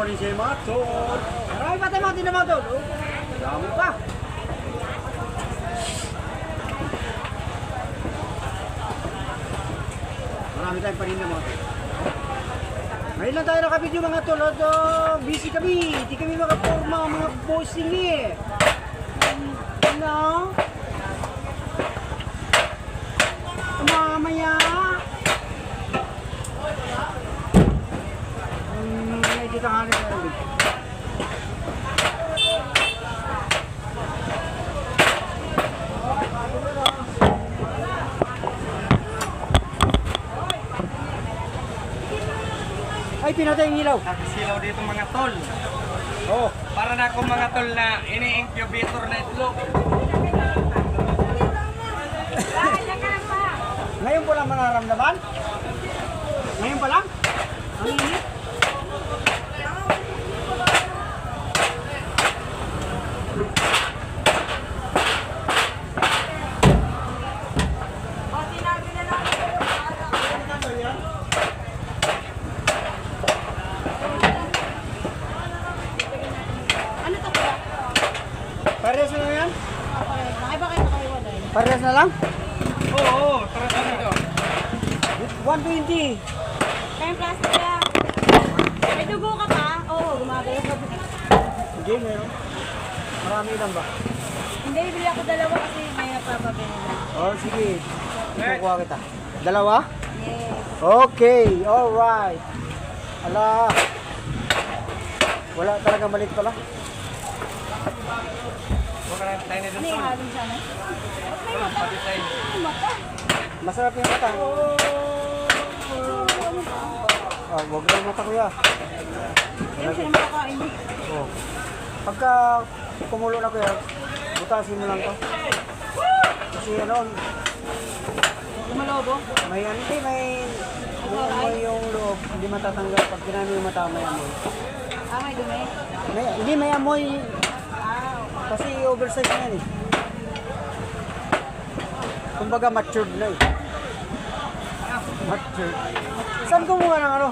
morning sa mga tol. Marami pa tayo mga tinamaw tol. Dami pa. Marami tayong paninda mga tol. Ngayon lang tayo nakabidyo mga tol. Busy kami. Hindi kami makaporma mga bossing eh. Ano? Mamaya. Medyo tanghali na rin. Ay, pinatay yung ilaw. Nakisilaw dito mga tol. Oo. Para na akong mga tol na ini-incubator na itlog. Ngayon po lang manaramdaman? Ngayon pa lang? Ang init? Ano to kuya? Pares na lang yan? Bakit Pares na lang? Oo, tara sa dito. 120. Kayong plastic lang. May dugo ka pa? Oo, gumagalaw ka. Hindi, meron. Marami lang ba? Hindi, bili ako dalawa kasi may napapabili na. Oh, sige. Kukuha kita. Dalawa? Yes. Okay, alright. Ala. Wala talaga malit pala. Huwag ka na tayo na Ano dito. yung halong sana? May mata. Pati tayo. May mata. Masarap yung mata. Ah, wag lang mata kuya. Ayun siya naman kakain. Oh. Pagka kumulo na kuya, butasin mo lang to. Kasi ano, Lumalobo. may ano, hindi, may amoy yung loob, hindi matatanggal pag ginamit yung mata, may amoy. Ah, may dumi. Hindi, may amoy, Ah, kasi oversize na yan eh. Kumbaga matured na eh. Matured. Saan kumuha ng ano?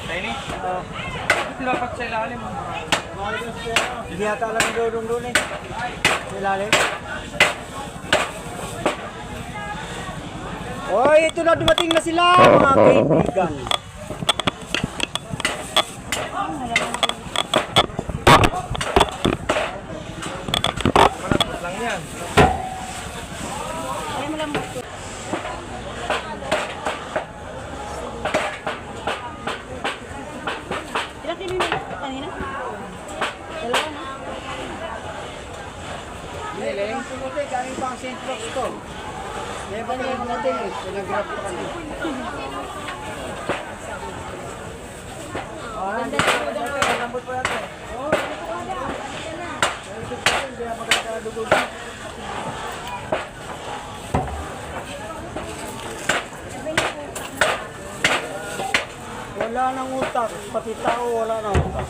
Tayo ni. Lapat sa ilalim. Hindi yata alam yung doon eh. Sa ilalim. Oy, ito na, dumating na sila mga kaibigan. Malapot lang yan. ay malambot ko. Ilang kilo yung nilak kanina? Dalawa na. Hindi, yung pumuti, galing pa ang St. Fox to. Kaya pa yung pumuti eh, pinagrap pa kami. Ganda sa dalawa. Lambot pa yata eh. Oo, hindi na magkakadugo. Wala nang utak, pati tao wala nang utak.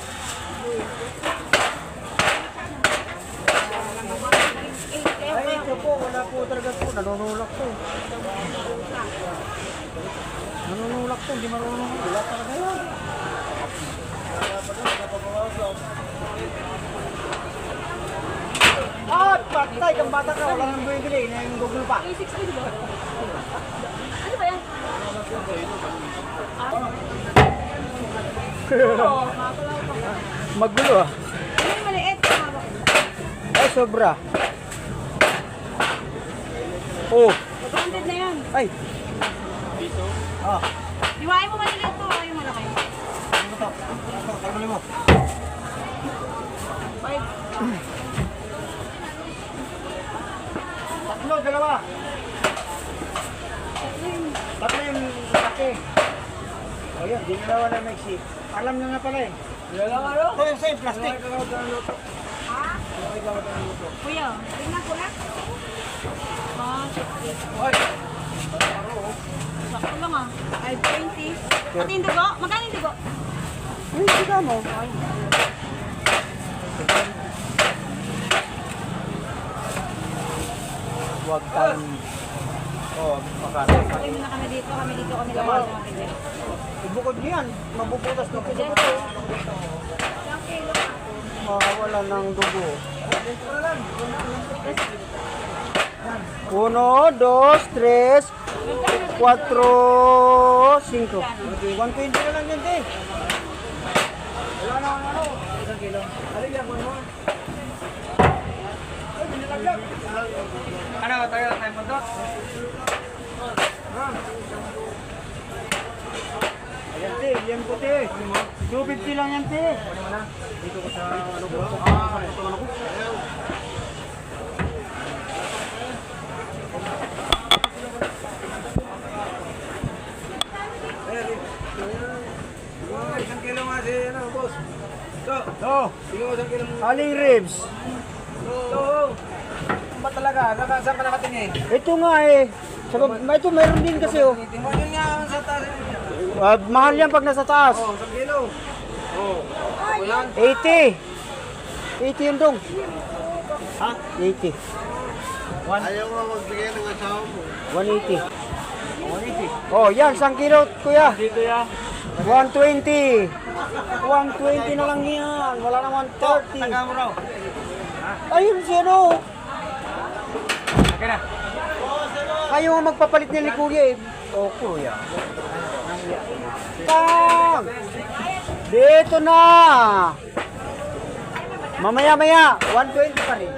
Ay, ito po, wala po talaga po, nanunulak po. Nanunulak po, hindi marunong, wala talaga yan. Ah, patay kang bata ka, wala nang bumibili, na yung Google pa. Ano ba yan? Magulo ah. Ano yung maliit? Hawak. Ay, sobra. Oh, 100 na yan. ay. Ah, Iwain mo maliliit to, yung malaki. ano to? Ano mo? 5. Tatlo, dalawa. Tatlo yung laki. O yun, dinalawa na Mexi. Alam nyo na pala eh. Ito yung same plastic. Ha? Kuya, tingnan ko na. Ah, Oy, sakto lang ah. 520. Pati yung dugo? Magkano yung dugo? yung sika mo. Huwag tayong... Oh, Okay muna kami dito kami lang kami. Ibukod niyan, mabubutas na po sa buto. Mawala ng dugo. 1, 2, 3, 4, 5. Okay, 120 na lang yan, te. Wala na, ano. Isang kilo. Alin yan, ano? Ay, binilaglag. Ano, tayo mandot? Ayan, te. Yan po, te. 250 lang yan, te. Dito ko sa, ano ko? Sa putulan ako. Isang kilo nga si, ano, boss. Oh, Tingnan mo isang kilo mo. aling ribs. Ba talaga? Saan ka nakatingin? Ito nga eh. Ito meron din kasi oh. Tingnan mo yun nga sa taas. Mahal yan pag nasa taas. Oh, isang kilo. Oh. Kulang. 80. 80 yun dong. Ha? 80. Ayaw mo magbigay ng asawa mo. 180. Oh, yan, 1 kilo, kuya. Dito ya. 120. 120 na lang yan. Wala na 130. Taga mo raw. Ayun si ano. Okay na. Kayo ang magpapalit niya ni kuya eh. Oh, kuya. Tang! Dito na! Mamaya-maya, 120 pa rin.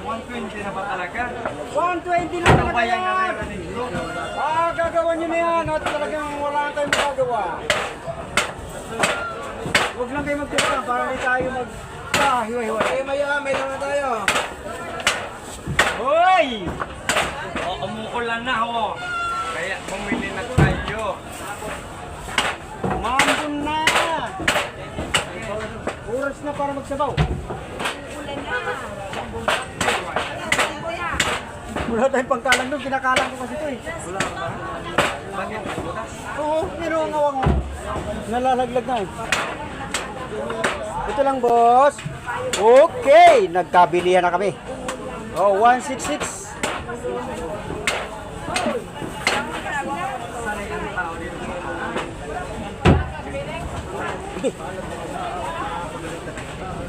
120 na ba talaga? 120 lang talaga Bayan nga yan! rin dito. Gagawa nyo na yan at talagang wala na tayong magagawa. Huwag lang kayo magtira para rin tayo hiwa-hiwa. May lang na tayo. Hoy! Umuulan na ako. Kaya bumili na tayo. Mambun na! Oras na para magsabaw. Ulan na. Wala tayong pangkalang doon, kinakalang ko kasi ito eh. Bakit? Oo, pero ang awang nalalaglag na eh. Ito lang boss. Okay, nagkabilihan na kami. Oh, 166.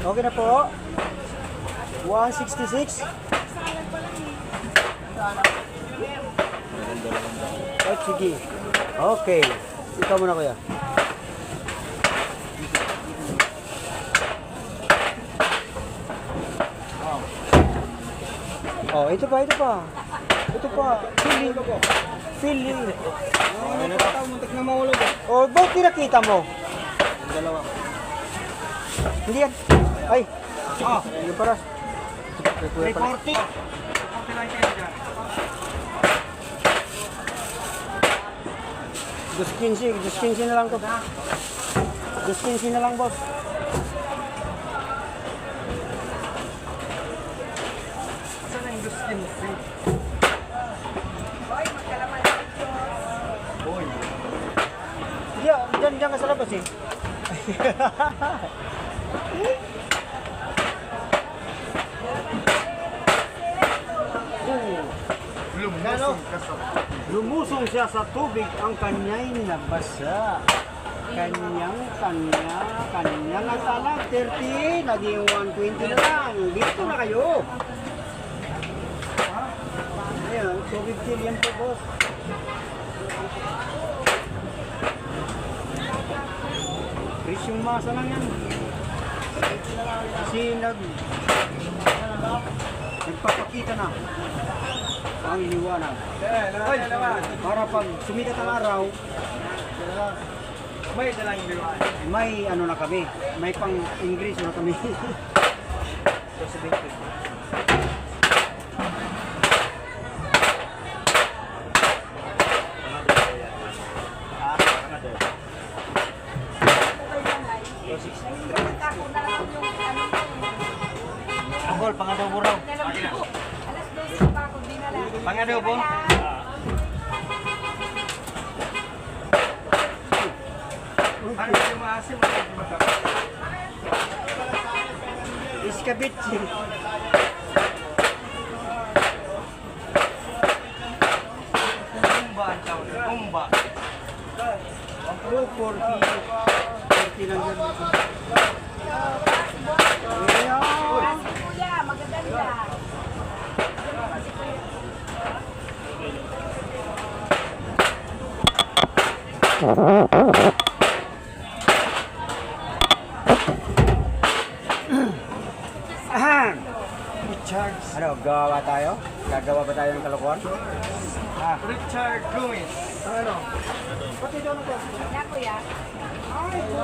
Okay na po. 166. Oh, sige. Okay. Ikaw muna kuya. Oh, ito pa. Ito pa. Fili. Muntik na mahulog. Oh, ba't pinakita mo? Dalawa. Hindi yan. Ay. Yung para. 340. Okay lang kayo dyan. 215 na lang to. 215 na lang, boss. Saan ang 215? Diyan ka sa labas eh. Lumusong siya sa tubig, ang kanya'y nabasa. Kanyang ang talag, 30, naging 120 na lang. Dito na kayo. Ayan, 250 yan po, boss. Presyong masa lang yan. Kasi nagpapakita na ang liwanag. Ay, para pag sumikat ang araw, May dalang liwan. may ano na kami, may pang English na kami. Agol, pangadobo raw. Pangadobo? Ano yung maasim? Iskabit. Tumba ang tawag. Tumba. 40 lang yan. Ayan. Kuya, magaganda. Ahem. Ano, gawa tayo? Gagawa ba tayo ng kalokohan? Ah, Richard Gomez. ano? Pati doon ito. Na, kuya.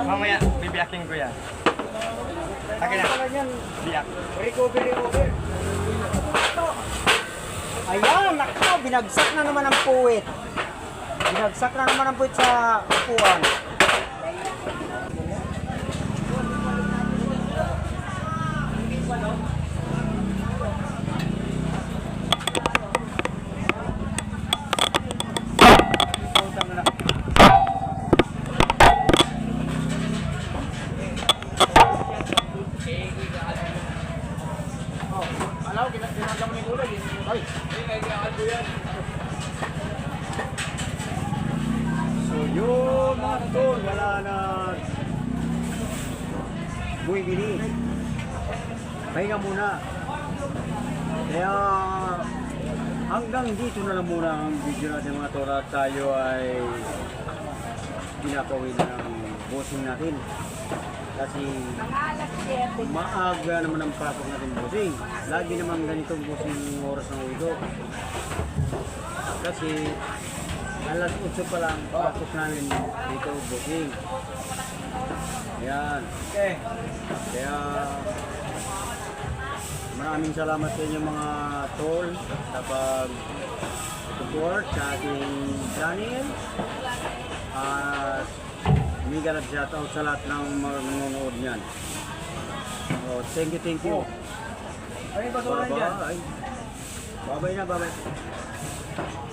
Mamaya, bibiyakin ko yan. Akin na. Pala yan. Biyak. Recover. Ayan, nako, binagsak na naman ang puwit. Binagsak na naman ang puwit sa upuan. So yun mga tol, wala na bumibili. Pahinga muna. Kaya hanggang dito na lang muna ang video natin mga tol at tayo ay pinapawin ng bossing natin. Kasi maaga naman ang pasok natin bossing. Lagi naman ganitong bossing oras ng ulo. Kasi alas 8 pa lang pasok namin dito bossing. Ayan. Okay. Kaya maraming salamat sa inyo mga tol sa pag-support sa ating channel. At migalap shoutout sa lahat ng mga nanonood niyan. Oh, thank you. Ano yung basura dyan? Bye-bye. Bye-bye na, bye-bye.